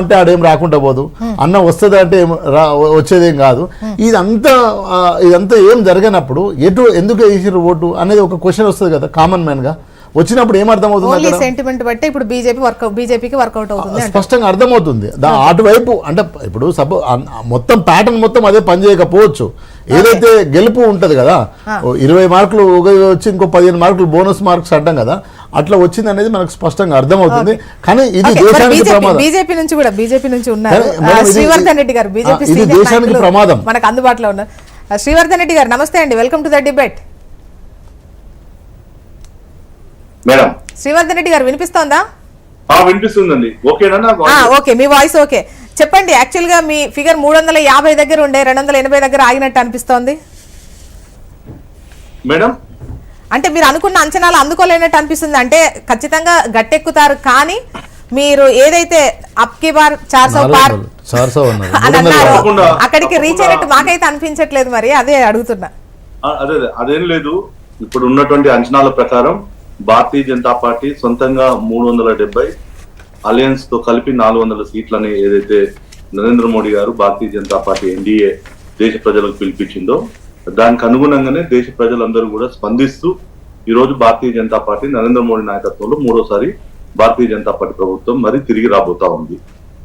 అంటే ఆడేం రాకుండా పోదు, అన్న వస్తుంది అంటే వచ్చేదేం కాదు. ఇదంతా ఏం జరగనప్పుడు ఎందుకు వేసిర్రు ఓటు అనేది ఒక క్వశ్చన్ వస్తుంది కదా కామన్ మ్యాన్ గా. వచ్చినప్పుడు ఏం అర్థమవుతుంది, సెంటిమెంట్ బట్టి ఇప్పుడు బీజేపీకి వర్కౌట్ అవుతుంది, స్పష్టంగా అర్థమవుతుంది. అటువైపు అంటే ఇప్పుడు మొత్తం ప్యాటర్న్ మొత్తం అదే పనిచేయకపోవచ్చు. ఏదైతే గెలుపు ఉంటది కదా, 20 మార్కులు వచ్చి ఇంకో 15 మార్కులు బోనస్ మార్క్స్ అడ్డం కదా, అట్లా వచ్చింది అనేది మనకు స్పష్టంగా అర్థమవుతుంది. కానీ ఇది దేశానికి ప్రమాదం. బీజేపీ నుంచి ఉన్నారు శ్రీవర్ధన్ రెడ్డి గారు, బీజేపీ దేశానికి ప్రమాదం. మనకు అందుబాటులో ఉన్నారు. శ్రీవర్ధన్ రెడ్డి గారు నమస్తే అండి, welcome to the debate. Madam Srivardhan Reddy గారు వినిపిస్తోందా? వినిపిస్తుందండి. ఓకే, మీ వాయిస్ ఓకే. చెప్పండి, యాక్చువల్ గా మీ ఫిగర్ 350 దగ్గర ఉండే 280 దగ్గర ఆగినట్టు అనిపిస్తోంది మేడం. అంటే మీరు అనుకున్న అంచనాలు అందుకోలేనట్టు అనిపిస్తుంది. అంటే ఖచ్చితంగా గట్టెక్కుతారు, కానీ మీరు ఏదైతే అప్కి బార్ 400 పార్ అని అన్నారు, అక్కడికి రీచ్ అయినట్టు మాకైతే అనిపించట్లేదు. మరి అదే అడుగుతున్నా. అదేం లేదు, ఇప్పుడు ఉన్నటువంటి అంచనాల ప్రకారం భారతీయ జనతా పార్టీ సొంతంగా 370, అలయన్స్ తో కలిపి 400 సీట్లని ఏదైతే నరేంద్ర మోడీ గారు భారతీయ జనతా పార్టీ ఎన్డీఏ దేశ ప్రజలకు పిలిపించిందో దానికి అనుగుణంగానే దేశ ప్రజలందరూ కూడా స్పందిస్తూ ఈ రోజు భారతీయ జనతా పార్టీ నరేంద్ర మోడీ నాయకత్వంలో 3వసారి భారతీయ జనతా పార్టీ ప్రభుత్వం మరి తిరిగి రాబోతా ఉంది.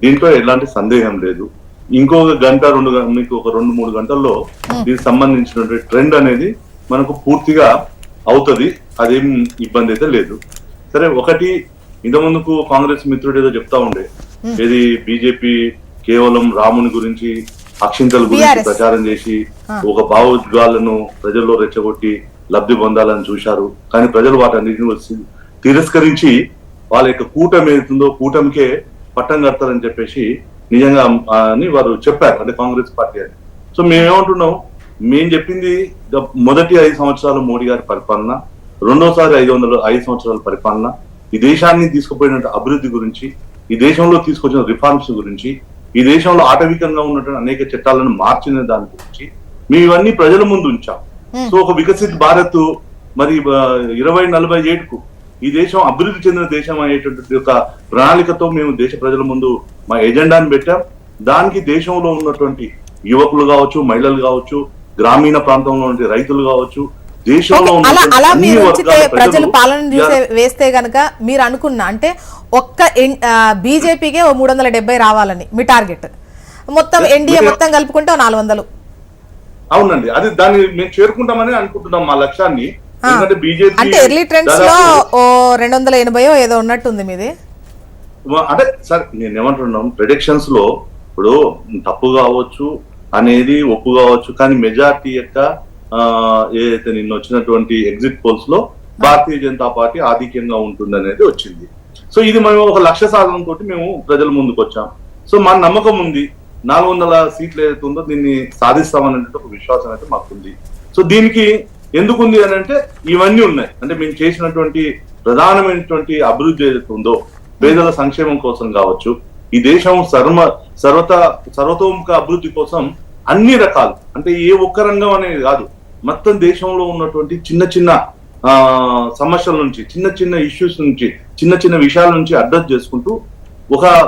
దీంట్లో ఎలాంటి సందేహం లేదు. ఇంకొక గంట మీకు ఒక 2-3 గంటల్లో దీనికి సంబంధించినటువంటి ట్రెండ్ అనేది మనకు పూర్తిగా అవుతుంది. అదేం ఇబ్బంది అయితే లేదు. సరే, ఒకటి ఇంతకుముందుకు కాంగ్రెస్ మిత్రుడు ఏదో చెప్తా ఉండే, ఏది బీజేపీ కేవలం రాముని గురించి అక్షింతల గురించి ప్రచారం చేసి ఒక భావోద్వేగాలను ప్రజల్లో రెచ్చగొట్టి లబ్ధి పొందాలని చూశారు. కానీ ప్రజలు వాటన్నిటిని తిరస్కరించి వాళ్ళ యొక్క కూటమి ఏదైతుందో కూటమికే పట్టం కడతారని చెప్పేసి నిజంగా అని వారు చెప్పారు, అంటే కాంగ్రెస్ పార్టీ అని. సో మేమేమంటున్నాం, మేము చెప్పింది మొదటి 5 సంవత్సరాలు మోడీ గారి పరిపాలన, రెండోసారి 5 సంవత్సరాల పరిపాలన, ఈ దేశాన్ని తీసుకుపోయిన అభివృద్ధి గురించి, ఈ దేశంలో తీసుకొచ్చిన రిఫార్మ్స్ గురించి, ఈ దేశంలో ఆటవికంగా ఉన్నటువంటి అనేక చట్టాలను మార్చిన దాని గురించి మేము ఇవన్నీ ప్రజల ముందు ఉంచాం. సో ఒక వికసిత్ భారత్ మరి 2047కు ఈ దేశం అభివృద్ధి చెందిన దేశం అనేటువంటి ఒక ప్రణాళికతో మేము దేశ ప్రజల ముందు మా ఎజెండాను పెట్టాం. దానికి దేశంలో ఉన్నటువంటి యువకులు కావచ్చు, మహిళలు కావచ్చు, గ్రామీణ ప్రాంతంలో ఉండే రైతులు కావచ్చు, దేశంలో అలా మీరు ప్రజలు పాలన వేస్తే గనక మీరు అనుకున్న అంటే ఒక్క బీజేపీకే 370 రావాలని మీ టార్గెట్, మొత్తం ఎన్డీఏ మొత్తం కలుపుకుంటే 400. అవునండి, అది దాన్ని మేము చేరుకుంటామని అనుకుంటున్నాం మా లక్ష్యాన్ని. ఎందుకంటే బీజేపీ అంటే ఎర్లీ ట్రెండ్స్ లో 280 ఏదో ఉన్నట్టుంది మీది. అంటే సార్ నేనేమంటున్నాం, ప్రెడిక్షన్స్ లో ఇప్పుడు తప్పు కావచ్చు అనేది ఒప్పు కావచ్చు, కానీ మెజార్టీ యొక్క ఏదైతే నిన్న వచ్చినటువంటి ఎగ్జిట్ పోల్స్ లో భారతీయ జనతా పార్టీ ఆధిక్యంగా ఉంటుంది అనేది వచ్చింది. సో ఇది మేము ఒక లక్ష్య సాధనంతో మేము ప్రజల ముందుకు వచ్చాం. సో మా నమ్మకం ఉంది, 400 సీట్లు ఏదైతే ఉందో దీన్ని సాధిస్తామనే ఒక విశ్వాసం అయితే మాకుంది. సో దీనికి ఎందుకుంది అని అంటే ఇవన్నీ ఉన్నాయి. అంటే మేము చేసినటువంటి ప్రధానమైనటువంటి అభివృద్ధి ఏదైతే ఉందో పేదల సంక్షేమం కోసం కావచ్చు, ఈ దేశం సర్వతోముఖ అభివృద్ధి కోసం అన్ని రకాలు, అంటే ఏ ఒక్క రంగం అనేది కాదు, మొత్తం దేశంలో ఉన్నటువంటి చిన్న చిన్న సమస్యల నుంచి, చిన్న చిన్న ఇష్యూస్ నుంచి, చిన్న చిన్న విషయాల నుంచి అడ్రస్ చేసుకుంటూ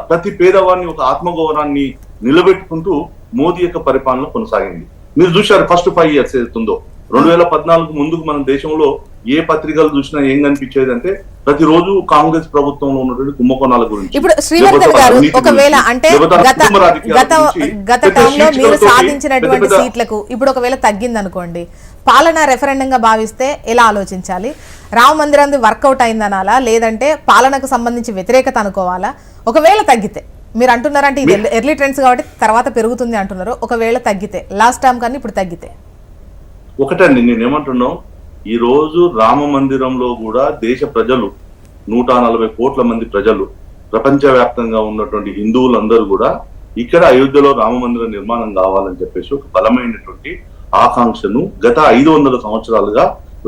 ప్రతి పేదవాడిని ఒక ఆత్మగౌరవాన్ని నిలబెట్టుకుంటూ మోదీ యొక్క పరిపాలన కొనసాగింది. మీరు చూశారు ఫస్ట్ 5 years ఏదైతుందో 2014 ముందుకు మన దేశంలో ఏ పత్రికలు చూసినా ఏం కనిపించేది అంటే ప్రతిరోజు కాంగ్రెస్ ప్రభుత్వంలో ఉన్నటువంటి కుంభకోణాల గురించి. ఇప్పుడు శ్రీవర్ధన్ గారు ఒకవేళ అంటే గత టర్మ్ లో మీరు సాధించినటువంటి సీట్లకు ఇప్పుడు ఒకవేళ తగ్గింది అనుకోండి, పాలన రెఫరెండంగా భావిస్తే ఎలా ఆలోచించాలి? రామ మందిరం వర్కౌట్ అయిందనాలా, లేదంటే పాలనకు సంబంధించి వ్యతిరేకత అనుకోవాలా? ఒకవేళ తగ్గితే మీరు అంటున్నారంటే ఇది ఎర్లీ ట్రెండ్స్ కాబట్టి తర్వాత పెరుగుతుంది అంటున్నారు, ఒకవేళ తగ్గితే లాస్ట్ టర్మ్ కానీ ఇప్పుడు తగ్గితే? ఒకటండి, నేనేమంటున్నాం, ఈ రోజు రామ మందిరంలో కూడా దేశ ప్రజలు 140 కోట్ల మంది ప్రజలు, ప్రపంచవ్యాప్తంగా ఉన్నటువంటి హిందువులందరూ కూడా ఇక్కడ అయోధ్యలో రామ మందిర నిర్మాణం కావాలని చెప్పేసి ఒక బలమైనటువంటి ఆకాంక్షను గత 500 సంవత్సరాలుగా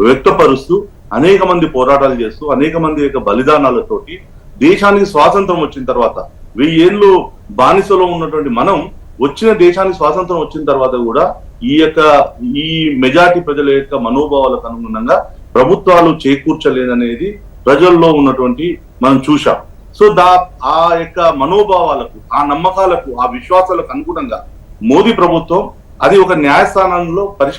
వ్యక్తపరుస్తూ అనేక మంది పోరాటాలు చేస్తూ అనేక మంది యొక్క బలిదానాలతోటి దేశానికి స్వాతంత్రం వచ్చిన తర్వాత 1000 ఏళ్ళు బానిసలో ఉన్నటువంటి మనం వచ్చిన దేశానికి స్వాతంత్రం వచ్చిన తర్వాత కూడా ఈ మెజారిటీ ప్రజల యొక్క మనోభావాలకు అనుగుణంగా ప్రభుత్వాలు చేకూర్చలేదనేది ప్రజల్లో ఉన్నటువంటి మనం చూశాం. సో ఆ యొక్క మనోభావాలకు, ఆ నమ్మకాలకు, ఆ విశ్వాసాలకు అనుగుణంగా మోదీ ప్రభుత్వం అది ఒక న్యాయస్థానంలో